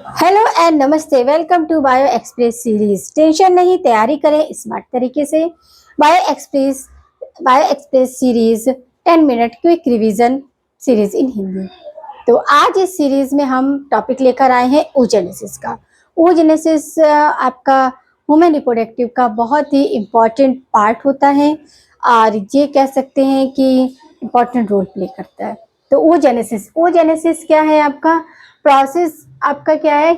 Hello and नमस्ते, welcome to bio express series. Tension नहीं, तैयारी करें स्मार्ट तरीके से। Bio express series 10 minute quick revision series in Hindi. तो आज इस सीरीज में हम टॉपिक लेकर आए हैं oogenesis का। oogenesis आपका ह्यूमन रिप्रोडक्टिव का बहुत ही इम्पॉर्टेंट पार्ट होता है और ये कह सकते हैं कि इम्पॉर्टेंट रोल प्ले करता है। तो oogenesis क्या है? आपका प्रोसेस, आपका क्या है?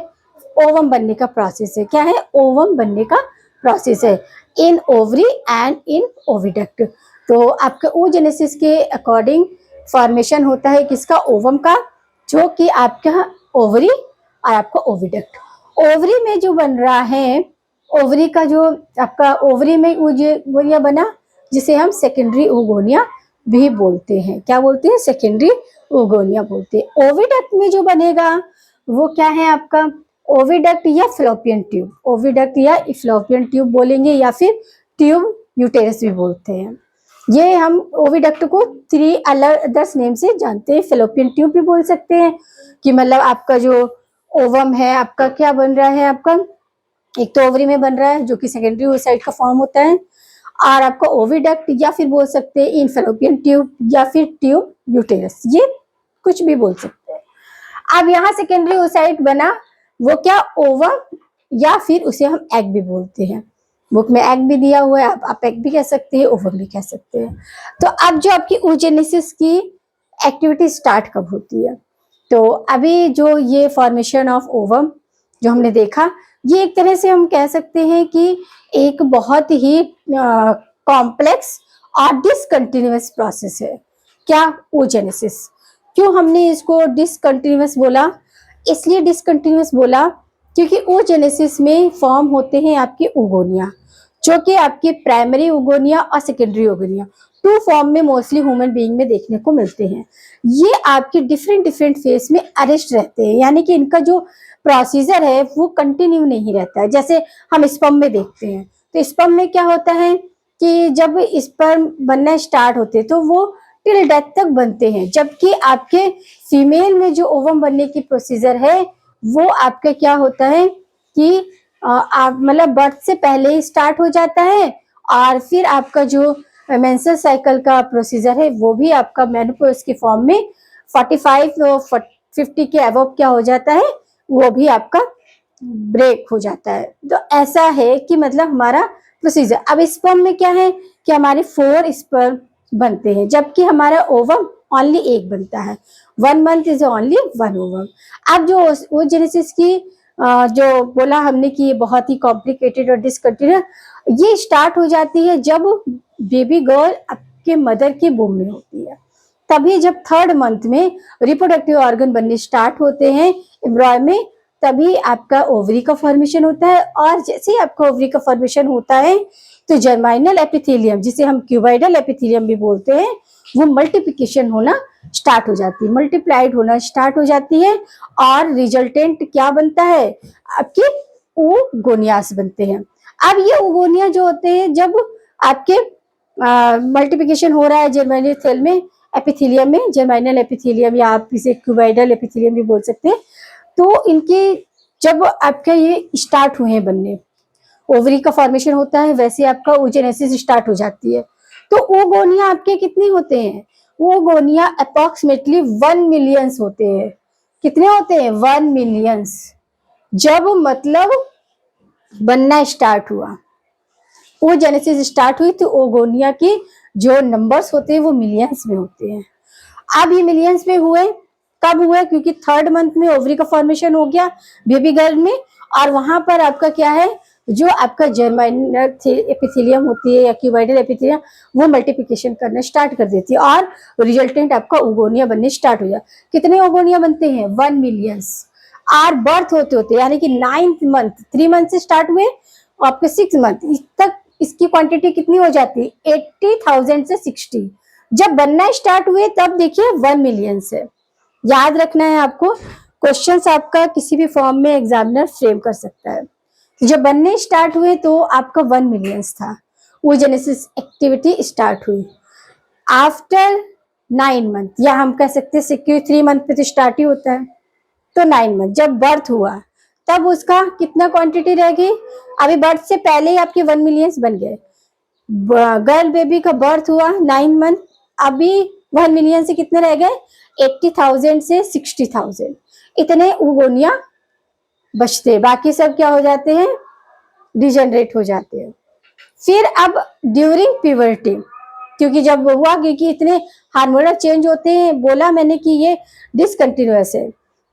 ओवम बनने का प्रोसेस है। क्या है? ओवम बनने का प्रोसेस है in ovary and in oviduct. तो आपके oogenesis के अकॉर्डिंग फॉर्मेशन होता है किसका? ओवम का, जो कि आपका ओवरी और आपका ओविडक्ट। ओवरी में जो बन रहा है, ओवरी का जो आपका ओवरी में ओवरिया बना, जिसे हम सेकेंडरी ओगोनिया भी बोलते हैं। क्या बोलते हैं? सेकेंडरी ओगोनिया बोलते हैं। ओविडक्ट में जो बनेगा वो क्या है आपका? ओविडक्ट या फ्लोपियन ट्यूब। ओविडक्ट या फ्लोपियन ट्यूब बोलेंगे या फिर ट्यूब यूटेरस भी बोलते हैं। ये हम ओविडक्ट को 3 अलग 10 नेम से जानते हैं। फेलोपियन ट्यूब भी बोल सकते हैं कि मतलब आपका जो ओवम है, आपका क्या बन रहा है? आपका एक तो ओवरी में बन रहा है जो कि सेकेंडरी oocyte का फॉर्म होता है, और आपका ओविडक्ट या फिर बोल सकते हैं इन फेलोपियन ट्यूब या फिर ट्यूब यूटेरस, ये कुछ भी बोल सकते हैं। अब यहाँ सेकेंडरी oocyte बना, वो क्या? ओवम, या फिर उसे हम एग भी बोलते हैं। बुक में एग भी दिया हुआ है, आप एग भी कह सकते हैं, ओवम भी कह सकते हैं। तो अब जो आपकी oogenesis की एक्टिविटी स्टार्ट कब होती है? तो अभी जो ये फॉर्मेशन ऑफ ओवम जो हमने देखा, ये एक तरह से हम कह सकते हैं कि एक बहुत ही कॉम्प्लेक्स और डिसकंटिन्यूअस प्रोसेस है। क्या? oogenesis। क्यों हमने इसको डिसकंटिन्यूअस बोला? इसलिए डिसकंटिन्यूअस बोला क्योंकि oogenesis में फॉर्म होते हैं आपके ओगोनिया, जो कि आपके प्राइमरी ओगोनिया और सेकेंडरी ओगोनिया, 2 फॉर्म में मोस्टली ह्यूमन बीइंग में देखने को मिलते हैं। ये आपके डिफरेंट फेज में अरेस्ट रहते हैं, यानी कि इनका जो प्रोसीजर है वो कंटिन्यू नहीं रहता है। जैसे हम स्पर्म में देखते हैं, तो स्पर्म में क्या होता है कि जब स्पर्म बनना स्टार्ट होते हैं तो वो टिल डेथ तक बनते हैं, जबकि आपके फीमेल में जो ओवम बनने की प्रोसीजर है वो आपका क्या होता है कि आप मतलब बर्थ से पहले ही स्टार्ट हो जाता है, और फिर आपका जो मेंस्ट्रुअल साइकिल का प्रोसीजर है वो भी आपका मेनोपॉज के फॉर्म में 45 और 50 के अबव क्या हो जाता है, वो भी आपका ब्रेक हो जाता है। तो ऐसा है कि मतलब हमारा प्रोसीजर। अब स्पर्म में क्या है कि हमारे 4 स्पर्म बनते हैं, जबकि हमारा ओवम ओनली एक बनता है। 1 मंथ इज ओनली 1 ओवम। अब जो oogenesis की जो बोला हमने कि ये बहुत ही कॉम्प्लिकेटेड और डिसकंटिन्यूअस, ये स्टार्ट हो जाती है जब बेबी गर्ल आपके मदर के वूम में होती है। तभी जब 3rd मंथ में रिप्रोडक्टिव ऑर्गन बनने स्टार्ट होते हैं एम्ब्रॉय में, तभी आपका ओवरी का फॉर्मेशन होता है। और जैसे ही आपका ओवरी का फॉर्मेशन होता है तो जर्माइनल एपिथेलियम, जिसे हम क्यूबाइडल एपिथेलियम भी बोलते हैं, वो मल्टीप्लिकेशन होना स्टार्ट हो जाती है, मल्टीप्लाइड होना स्टार्ट हो जाती है, और रिजल्टेंट क्या बनता है? आपके oogoनियास बनते हैं। अब ये oogonia जो होते हैं, जब आपके मल्टीप्लिकेशन हो रहा है जर्माइनल सेल में, एपिथेलियम में, जर्माइनल एपिथेलियम या आप इसे क्यूबाइडल एपिथेलियम भी बोल सकते हैं, तो इनके जब आपका ये स्टार्ट हुए हैं बनने, ओवरी का फॉर्मेशन होता है, वैसे आपका oogenesis स्टार्ट हो जाती है। तो oogonia आपके कितने होते हैं? oogonia अप्रोक्सीमेटली 1 मिलियंस होते हैं। कितने होते हैं? 1 मिलियंस। जब मतलब बनना स्टार्ट हुआ, oogenesis स्टार्ट हुई, तो oogonia की जो नंबर्स होते हैं वो मिलियंस में होते हैं। अब ये मिलियंस में हुए, कब हुए? क्योंकि 3rd मंथ में ओवरी का फॉर्मेशन हो गया बेबी गर्ल में, और वहां पर आपका क्या है, जो आपका जर्माइनल एपिथेलियम होती है या क्यूबाइडल एपिथेलियम, वो मल्टीप्लिकेशन करना स्टार्ट कर देती है, और रिजल्टेंट आपका oogonia बनने स्टार्ट हो जाए। कितने oogonia बनते हैं? 1 मिलियंस। और बर्थ होते होते यानी कि 9th मंथ, 3 मंथ से स्टार्ट हुए, आपके 6 मंथ तक इसकी क्वांटिटी कितनी हो जाती है? 80,000 से 60। जब बनना स्टार्ट हुए तब देखिए 1 मिलियन से। याद रखना है आपको, क्वेश्चंस आपका किसी भी फॉर्म में एग्जामिनर फ्रेम कर सकता है। जब बनने स्टार्ट हुए तो आपका 1 मिलियंस था, oogenesis एक्टिविटी स्टार्ट हुई। आफ्टर 9 मंथ, या हम कह सकते हैं 3 मंथ पे तो स्टार्ट ही होता है, तो 9 मंथ जब बर्थ हुआ, तब उसका कितना क्वांटिटी रहेगी, अभी बर्थ से पहले ही आपके 1 मिलियंस बन गए। गर्ल बेबी का बर्थ हुआ 9 मंथ, अभी 1 मिलियन से कितने रह गए, 80,000 से 60,000, इतने उगोनिया बचते, बाकी सब क्या हो जाते हैं, डिजेनरेट हो जाते हैं। फिर अब ड्यूरिंग प्यूबर्टी, क्योंकि जब हुआ क्योंकि इतने हार्मोनल चेंज होते हैं, बोला मैंने कि ये डिसकंटिन्यूअस है,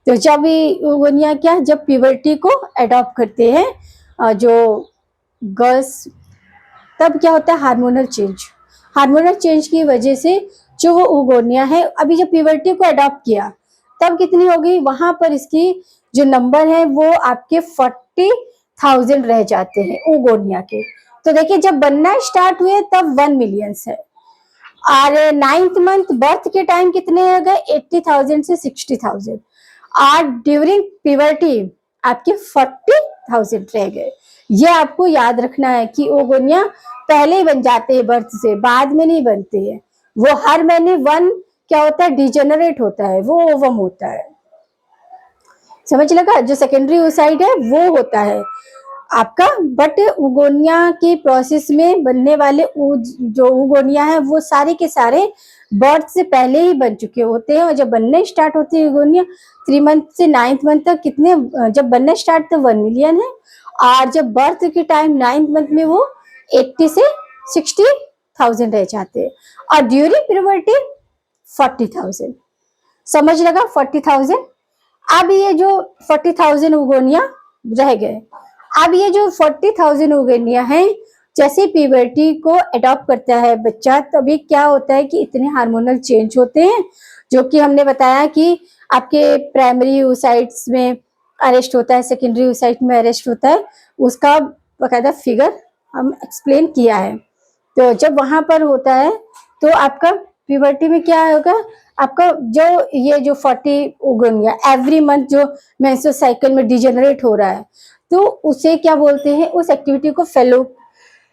तो जब उगोनिया क्या, जब प्यूबर्टी को अडॉप्ट करते हैं जो गर्ल्स, तब क्या होता है, हार्मोनल चेंज, हार्मोनल चेंज की वजह से जो वो उगोनिया है, अभी जब प्यूबर्टी को अडॉप्ट किया तब कितनी हो गई, वहां पर इसकी जो नंबर है वो आपके 40,000 रह जाते हैं उगोनिया के। तो देखिए जब बनना स्टार्ट हुए तब 1 मिलियंस है, और 9th मंथ बर्थ के टाइम कितने हो गए, 80,000 से 60,000, और ड्यूरिंग प्यूबर्टी आपके 40,000 रह गए। ये आपको याद रखना है कि ओगोनिया पहले ही बन जाते हैं बर्थ से, बाद में नहीं बनते हैं, वो हर महीने 1 क्या होता है, डिजेनरेट होता है, वो ओवम होता है, समझ लगा, जो सेकेंडरी oocyte है वो होता है आपका, बट उगोनिया के प्रोसेस में बनने वाले जो उगोनिया है वो सारे के सारे बर्थ से पहले ही बन चुके होते हैं, और जब बनने स्टार्ट होती है उगोनिया 3 मंथ से 9th मंथ तक कितने, जब बनने स्टार्ट तो 1 मिलियन है, और जब बर्थ के टाइम 9th मंथ में वो 80 से 60,000 रह जाते हैं, और ड्यूरिंग प्यूबर्टी 40,000, समझ लगा 40,000। अब ये जो 40,000 उगोनिया रह गए, अब ये जो 40,000 उगोनिया है, जैसे प्यूबर्टी को अडॉप्ट करता है बच्चा, तभी क्या होता है कि इतने हार्मोनल चेंज होते हैं, जो कि हमने बताया कि आपके प्राइमरी oocytes में अरेस्ट होता है, सेकेंडरी oocyte में अरेस्ट होता है, उसका बकायदा फिगर हम एक्सप्लेन किया है। तो जब वहां पर होता है तो आपका प्यूबर्टी में क्या होगा, आपका जो ये जो 40 उगोनिया एवरी मंथ जो मेंस्ट्रुअल साइकिल में डिजेनरेट हो रहा है, तो उसे क्या बोलते हैं, उस एक्टिविटी को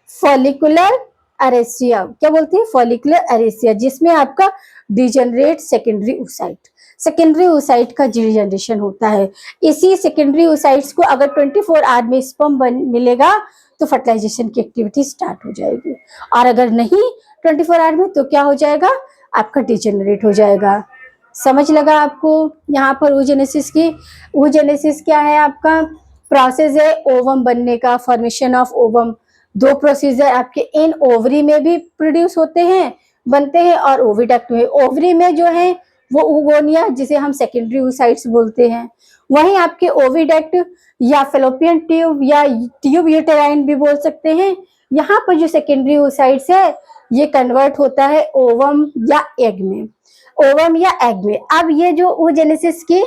फॉलिकुलर अरेसिया, क्या बोलते हैं, फॉलिकुलर अरेसिया, जिसमें आपका degenerate secondary oocyte, secondary oocyte का डिजेनरेशन होता है। इसी सेकेंडरी oocytes को अगर 24 आवर में स्पर्म मिलेगा तो फर्टिलाइजेशन की एक्टिविटी स्टार्ट हो जाएगी, और अगर नहीं 24 आवर में तो क्या हो जाएगा, आपका डिजेनरेट हो जाएगा। समझ लगा आपको, यहाँ पर oogenesis की, oogenesis क्या है, आपका प्रोसेस है ओवम बनने का, फॉर्मेशन ऑफ ओवम, 2 प्रोसीजर आपके इन ओवरी में भी प्रोड्यूस होते हैं, बनते हैं, और ओविडक्ट में। ओवरी में जो है वो उगोनिया, जिसे हम सेकेंडरी oocytes बोलते हैं, वहीं आपके ओविडक्ट या फेलोपियन ट्यूब या ट्यूब यूटेराइन भी बोल सकते हैं, यहाँ पर जो सेकेंडरी oocytes है ये कन्वर्ट होता है ओवम या एग में, ओवम या एग में। अब ये जो oogenesis की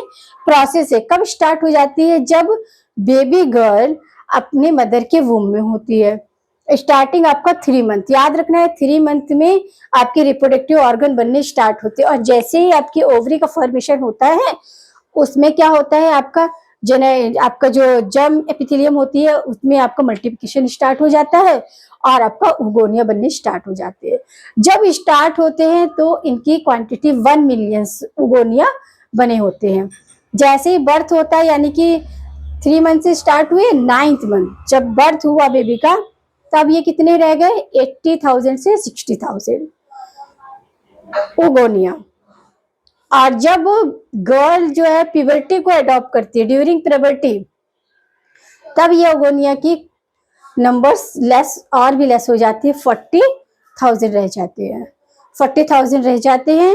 प्रोसेस है कब स्टार्ट हो जाती है, जब बेबी गर्ल अपने मदर के वूम में होती है, स्टार्टिंग आपका 3 मंथ, याद रखना है 3 मंथ में आपके रिप्रोडक्टिव ऑर्गन बनने स्टार्ट होते हैं, और जैसे ही आपकी ओवरी का फॉर्मेशन होता है उसमें क्या होता है, आपका जो जर्म एपिथेलियम होती है उसमें आपका मल्टीप्लिकेशन स्टार्ट हो जाता है, और आपका उगोनिया बनने स्टार्ट हो जाते हैं। जब स्टार्ट होते हैं तो इनकी क्वांटिटी 1 मिलियंस उगोनिया बने होते हैं। जैसे ही बर्थ होता है, यानी कि 3 मंथ से स्टार्ट हुए, 9th मंथ जब बर्थ हुआ बेबी का, तब ये कितने रह गए, 80,000 से 60,000 उगोनिया। और जब गर्ल जो है प्यूबर्टी को अडॉप्ट करती है ड्यूरिंग प्यूबर्टी, तब ये उगोनिया की नंबर्स लेस और भी लेस हो जाती है, 40,000 रह जाते हैं, 40,000 रह जाते हैं।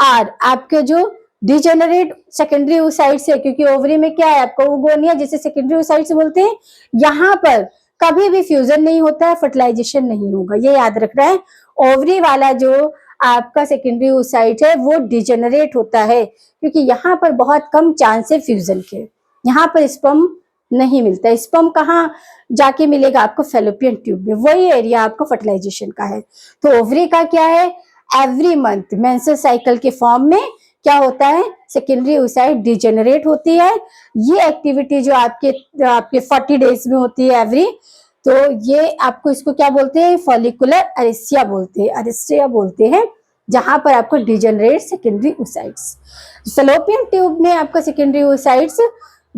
और आपके जो डिजेनरेट सेकेंडरी oocytes है, क्योंकि ओवरी में क्या है आपका उगोनिया, जिसे सेकेंडरी oocytes बोलते हैं, यहाँ पर कभी भी फ्यूजन नहीं होता है, फर्टिलाइजेशन नहीं होगा, ये याद रखना है। ओवरी वाला जो आपका सेकेंडरी oocyte है वो डिजेनरेट होता है, क्योंकि यहाँ पर बहुत कम चांस है फ्यूजन के, यहाँ पर स्पर्म नहीं मिलता। स्पर्म कहाँ जाके मिलेगा आपको, फेलोपियन ट्यूब में, वही एरिया आपको फर्टिलाइजेशन का है। तो ओवरी का क्या है, एवरी मंथ मेंस्ट्रुअल साइकिल के फॉर्म में क्या होता है, सेकेंडरी oocyte डिजेनरेट होती है। ये एक्टिविटी जो आपके 40 डेज में होती है एवरी, तो ये आपको इसको क्या बोलते हैं, फॉलिकुलर अरेसिया बोलते हैं, अरेसिया बोलते हैं, जहां पर आपको degenerate secondary oocytes। Fallopian tube में आपका सेकेंडरी oocytes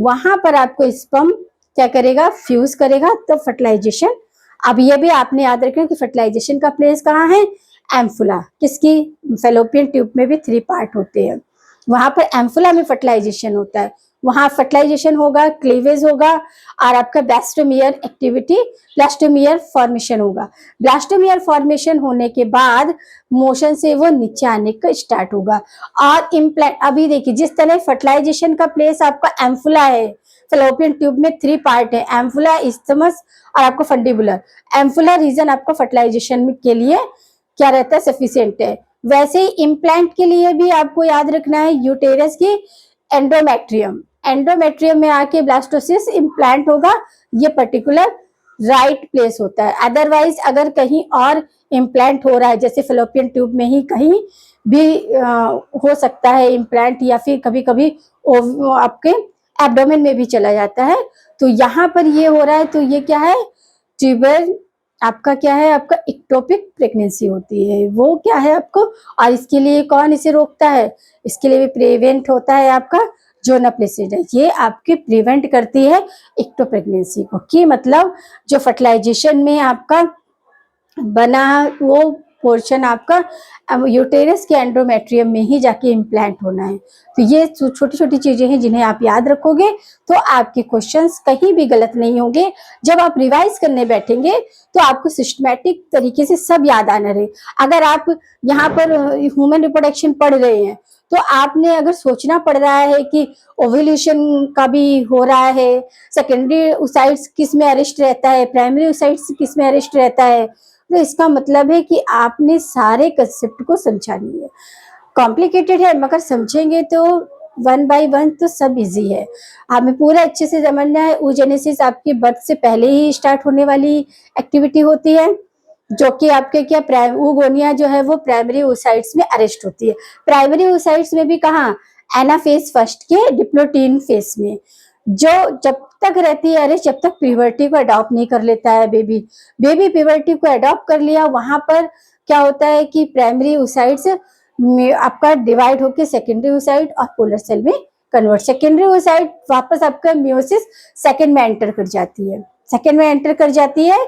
वहां पर आपको स्पर्म क्या करेगा, फ्यूज करेगा, तो फर्टिलाइजेशन। अब ये भी आपने याद रखना कि फर्टिलाइजेशन का प्लेस कहाँ है, एम्फुला। किसकी, फेलोपियन ट्यूब में भी 3 पार्ट होते हैं, वहां पर एम्फुला में फर्टिलाइजेशन होता है। वहां फर्टिलाइजेशन होगा, क्लीवेज होगा, और आपका ब्लास्टोमियर एक्टिविटी, ब्लास्टोमियर फॉर्मेशन होगा। ब्लास्टोमियर फॉर्मेशन होने के बाद मोशन से वो नीचे आने का स्टार्ट होगा। और इम्प्लांट, अभी देखिए जिस तरह फर्टिलाइजेशन का प्लेस आपका एम्फुला है, फेलोपियन ट्यूब में 3 पार्ट है, एम्फुला, इस्थमस और आपको फंडिबुलर। एम्फुला रीजन आपको फर्टिलाइजेशन के लिए क्या रहता है, सफिशिएंट है। वैसे ही इम्प्लांट के लिए भी आपको याद रखना है यूटेरस की एंडोमेट्रियम, एंडोमेट्रियम में आके ब्लास्टोसिस इम्प्लांट होगा, ये पर्टिकुलर राइट प्लेस होता है। अदरवाइज अगर कहीं और इम्प्लांट हो रहा है, जैसे फेलोपियन ट्यूब में ही कहीं भी हो सकता है इम्प्लांट, या फिर कभी कभी आपके एब्डोमेन में भी चला जाता है, तो यहाँ पर ये हो रहा है, तो ये क्या है, ट्यूबर आपका क्या है, आपका इक्टोपिक प्रेगनेंसी होती है, वो क्या है आपको। और इसके लिए कौन इसे रोकता है, इसके लिए भी प्रिवेंट होता है आपका जोना प्लेसिडा, ये आपके प्रिवेंट करती है इक्टो प्रेगनेंसी को। कि मतलब जो फर्टिलाइजेशन में आपका बना वो पोर्शन आपका यूटेरस के एंडोमेट्रियम में ही जाके इम्प्लांट होना है। तो ये छोटी छोटी चीजें हैं जिन्हें आप याद रखोगे तो आपके क्वेश्चंस कहीं भी गलत नहीं होंगे। जब आप रिवाइज करने बैठेंगे तो आपको सिस्टमैटिक तरीके से सब याद आना रहे। अगर आप यहाँ पर ह्यूमन रिप्रोडक्शन पढ़ रहे हैं तो आपने अगर सोचना पड़ रहा है कि ओव्यूलेशन का भी हो रहा है, सेकेंडरी ओसाइट्स किस में अरेस्ट रहता है, प्राइमरी ओसाइट्स किस में अरेस्ट रहता है, तो इसका मतलब है कि आपने सारे कंसेप्ट को समझा नहीं है। कॉम्प्लिकेटेड है मगर समझेंगे तो 1 बाय 1 तो सब इजी है। हमें पूरा अच्छे से समझना है। oogenesis आपकी बर्थ से पहले ही स्टार्ट होने वाली एक्टिविटी होती है, जो कि आपके क्या oogonia जो है वो प्राइमरी oocytes में अरेस्ट होती है। प्राइमरी oocytes में भी कहाँ, एनाफेज फर्स्ट के डिप्लोटीन फेज में, जो जब तक रहती है अरे जब तक प्यूबर्टी को अडॉप्ट नहीं कर लेता है बेबी प्यूबर्टी को अडॉप्ट कर लिया, वहां पर क्या होता है कि प्राइमरी oocytes आपका डिवाइड होकर सेकेंडरी oocyte और पोलर सेल में कन्वर्ट। सेकेंडरी oocyte वापस आपका मियोसिस सेकेंड में एंटर कर जाती है, सेकेंड में एंटर कर जाती है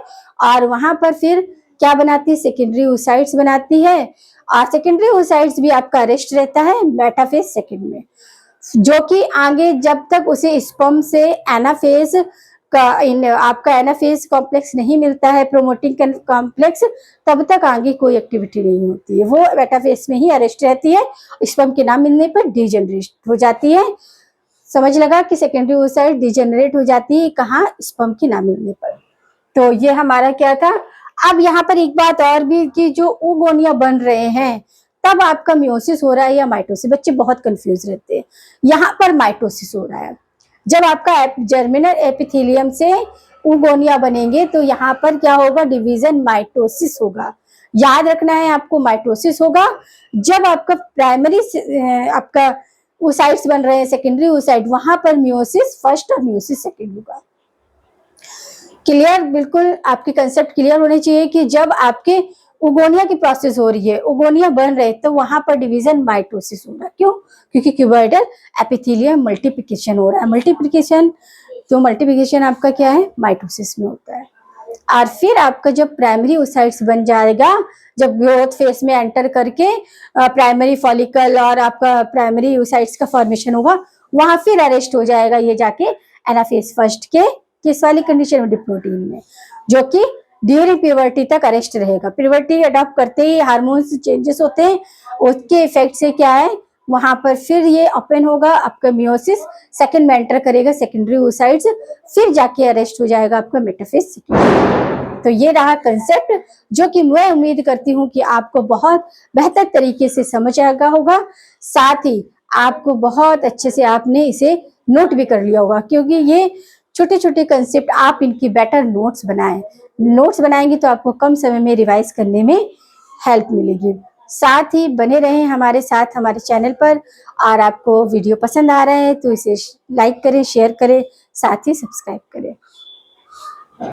और वहां पर फिर क्या बनाती है, सेकेंडरी oocytes बनाती है। और सेकेंडरी oocytes भी आपका अरेस्ट रहता है मेटाफेज सेकेंड में, जो कि आगे जब तक उसे स्पर्म से एनाफेज का आपका एनाफेज कॉम्प्लेक्स नहीं मिलता है, प्रोमोटिंग कॉम्प्लेक्स, तब तक आगे कोई एक्टिविटी नहीं होती है, वो मेटाफेज में ही अरेस्ट रहती है। स्पर्म के ना मिलने पर डिजेनरेट हो जाती है। समझ लगा कि सेकेंडरी oocyte डिजेनरेट हो जाती है कहाँ, स्पर्म के ना मिलने पर। तो ये हमारा क्या था। अब यहाँ पर एक बात और भी कि जो oogonia बन रहे हैं तब आपका मियोसिस हो रहा है या माइटोसिस, बच्चे बहुत कंफ्यूज रहते हैं। यहाँ पर माइटोसिस हो रहा है, जब आपका जर्मिनल एपिथेलियम से oogonia बनेंगे तो यहाँ पर क्या होगा, डिवीजन माइटोसिस होगा। याद रखना है आपको, माइटोसिस होगा जब आपका प्राइमरी आपका oocytes बन रहे हैं, सेकेंडरी oocyte, वहां पर मियोसिस फर्स्ट और मियोसिस सेकेंड होगा। क्लियर, बिल्कुल आपके कंसेप्ट क्लियर होने चाहिए कि जब आपके oogonia की प्रोसेस हो रही है, oogonia बन रहे, तो वहां पर डिवीजन माइटोसिस होगा। क्यों, क्योंकि क्यूबॉइडल एपिथेलियम मल्टीप्लिकेशन हो रहा है। मल्टीप्लिकेशन, तो मल्टीप्लिकेशन आपका क्या है, माइटोसिस में होता है। और फिर आपका जब प्राइमरी oocytes बन जाएगा, जब ग्रोथ फेज में एंटर करके प्राइमरी फॉलिकल और आपका प्राइमरी oocytes का फॉर्मेशन होगा, वहां फिर अरेस्ट हो जाएगा ये जाके एनाफेज फर्स्ट के किस वाली कंडीशन में, डिप्लोटीन में, जो कि ड्यूरिंग प्यूबर्टी तक अरेस्ट रहेगा। प्यूबर्टी अडॉप्ट करते ही हार्मोन्स चेंजेस होते हैं, उसके इफेक्ट से क्या है, वहां पर फिर ये ओपन होगा, आपका मियोसिस सेकंड में एंटर करेगा, सेकेंडरी oocytes, फिर जाके अरेस्ट हो जाएगा आपका मेटाफेज। तो ये रहा कंसेप्ट, जो कि मैं उम्मीद करती हूँ कि आपको बहुत बेहतर तरीके से समझ आएगा होगा। साथ ही आपको बहुत अच्छे से आपने इसे नोट भी कर लिया होगा, क्योंकि ये छोटे छोटे कंसेप्ट आप इनकी बेटर नोट्स बनाएं। नोट्स बनाएंगे तो आपको कम समय में रिवाइज करने में हेल्प मिलेगी। साथ ही बने रहें हमारे साथ हमारे चैनल पर, और आपको वीडियो पसंद आ रहा है तो इसे लाइक करें, शेयर करें, साथ ही सब्सक्राइब करें।